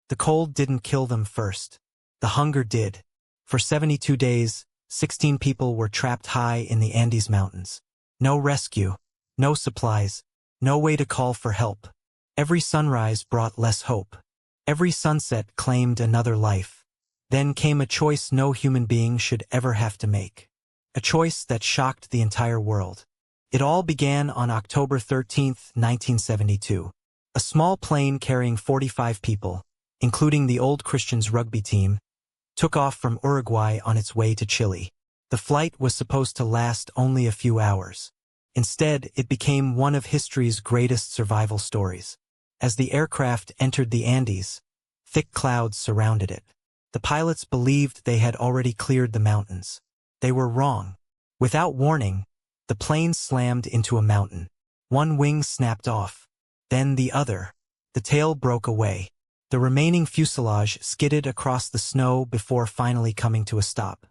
The cold didn't kill them first. The hunger did. For 72 days, 16 people were trapped high in the Andes Mountains. No rescue, no supplies, no way to call for help. Every sunrise brought less hope. Every sunset claimed another life. Then came a choice no human being should ever have to make. A choice that shocked the entire world. It all began on October 13, 1972. A small plane carrying 45 people, including the Old Christians rugby team, took off from Uruguay on its way to Chile. The flight was supposed to last only a few hours. Instead, it became one of history's greatest survival stories. As the aircraft entered the Andes, thick clouds surrounded it. The pilots believed they had already cleared the mountains. They were wrong. Without warning, the plane slammed into a mountain. One wing snapped off, then the other. The tail broke away. The remaining fuselage skidded across the snow before finally coming to a stop.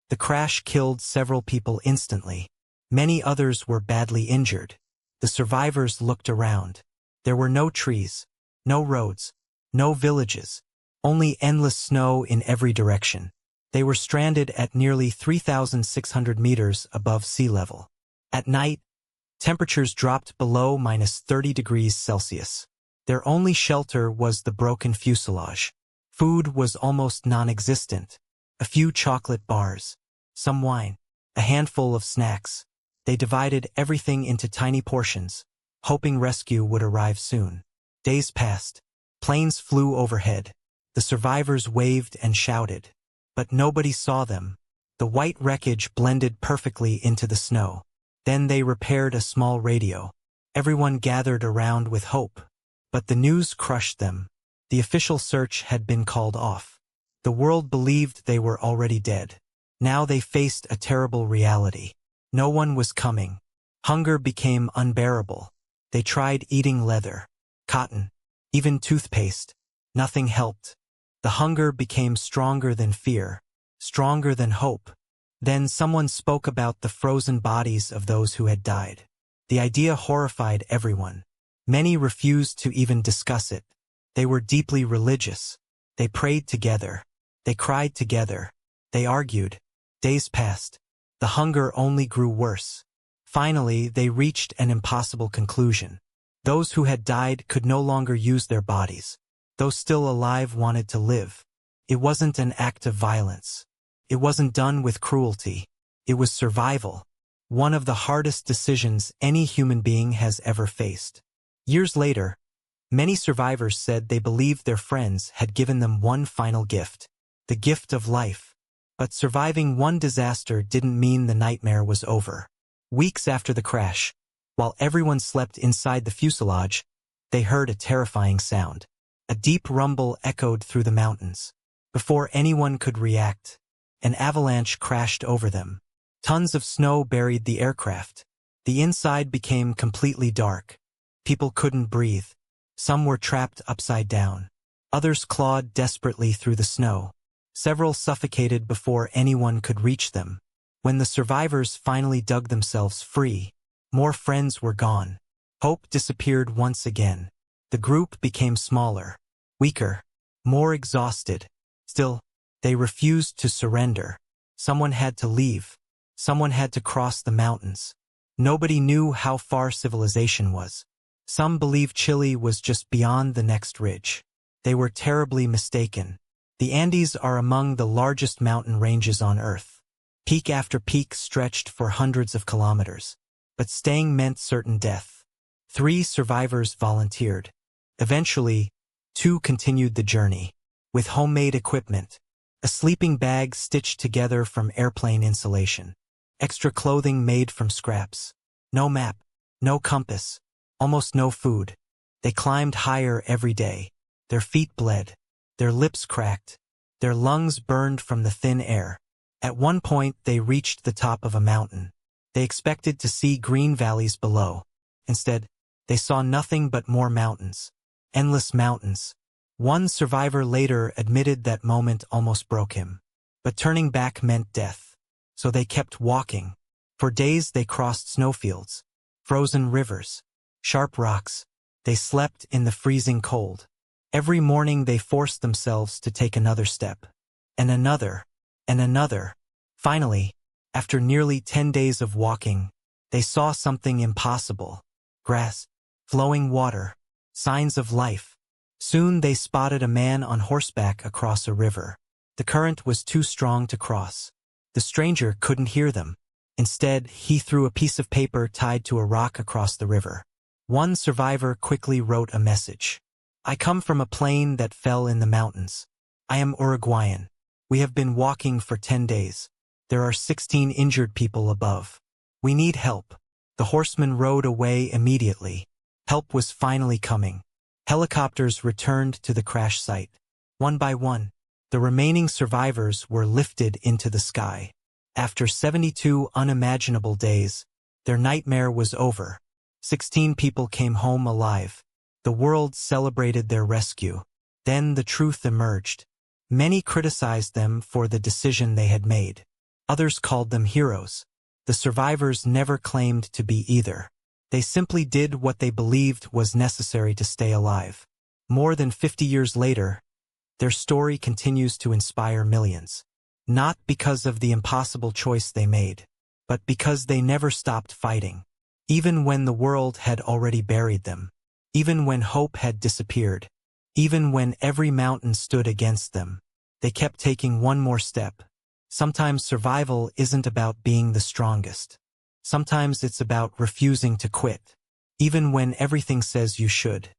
The crash killed several people instantly. Many others were badly injured. The survivors looked around. There were no trees, no roads, no villages, only endless snow in every direction. They were stranded at nearly 3,600 meters above sea level. At night, temperatures dropped below -30 degrees Celsius. Their only shelter was the broken fuselage. Food was almost non-existent. A few chocolate bars, some wine, a handful of snacks. They divided everything into tiny portions, hoping rescue would arrive soon. Days passed. Planes flew overhead. The survivors waved and shouted. But nobody saw them. The white wreckage blended perfectly into the snow. Then they repaired a small radio. Everyone gathered around with hope. But the news crushed them. The official search had been called off. The world believed they were already dead. Now they faced a terrible reality. No one was coming. Hunger became unbearable. They tried eating leather, cotton, even toothpaste. Nothing helped. The hunger became stronger than fear, stronger than hope. Then someone spoke about the frozen bodies of those who had died. The idea horrified everyone. Many refused to even discuss it. They were deeply religious. They prayed together. They cried together. They argued. Days passed. The hunger only grew worse. Finally, they reached an impossible conclusion. Those who had died could no longer use their bodies. Those still alive wanted to live. It wasn't an act of violence. It wasn't done with cruelty. It was survival. One of the hardest decisions any human being has ever faced. Years later, many survivors said they believed their friends had given them one final gift, the gift of life. But surviving one disaster didn't mean the nightmare was over. Weeks after the crash, while everyone slept inside the fuselage, they heard a terrifying sound. A deep rumble echoed through the mountains. Before anyone could react, an avalanche crashed over them. Tons of snow buried the aircraft. The inside became completely dark. People couldn't breathe. Some were trapped upside down. Others clawed desperately through the snow. Several suffocated before anyone could reach them. When the survivors finally dug themselves free, more friends were gone. Hope disappeared once again. The group became smaller, weaker, more exhausted. Still, they refused to surrender. Someone had to leave. Someone had to cross the mountains. Nobody knew how far civilization was. Some believed Chile was just beyond the next ridge. They were terribly mistaken. The Andes are among the largest mountain ranges on Earth. Peak after peak stretched for hundreds of kilometers. But staying meant certain death. 3 survivors volunteered. Eventually, 2 continued the journey. With homemade equipment. A sleeping bag stitched together from airplane insulation. Extra clothing made from scraps. No map. No compass. Almost no food. They climbed higher every day. Their feet bled. Their lips cracked. Their lungs burned from the thin air. At one point, they reached the top of a mountain. They expected to see green valleys below. Instead, they saw nothing but more mountains. Endless mountains. One survivor later admitted that moment almost broke him. But turning back meant death. So they kept walking. For days they crossed snowfields, frozen rivers, sharp rocks. They slept in the freezing cold. Every morning they forced themselves to take another step. And another. And another. Finally, after nearly 10 days of walking, they saw something impossible. Grass, flowing water, signs of life. Soon they spotted a man on horseback across a river. The current was too strong to cross. The stranger couldn't hear them. Instead, he threw a piece of paper tied to a rock across the river. One survivor quickly wrote a message. I come from a plane that fell in the mountains. I am Uruguayan. We have been walking for 10 days. There are 16 injured people above. We need help. The horseman rode away immediately. Help was finally coming. Helicopters returned to the crash site. One by one, the remaining survivors were lifted into the sky. After 72 unimaginable days, their nightmare was over. 16 people came home alive. The world celebrated their rescue. Then the truth emerged. Many criticized them for the decision they had made. Others called them heroes. The survivors never claimed to be either. They simply did what they believed was necessary to stay alive. More than 50 years later, their story continues to inspire millions. Not because of the impossible choice they made, but because they never stopped fighting. Even when the world had already buried them. Even when hope had disappeared. Even when every mountain stood against them. They kept taking one more step. Sometimes survival isn't about being the strongest. Sometimes it's about refusing to quit. Even when everything says you should.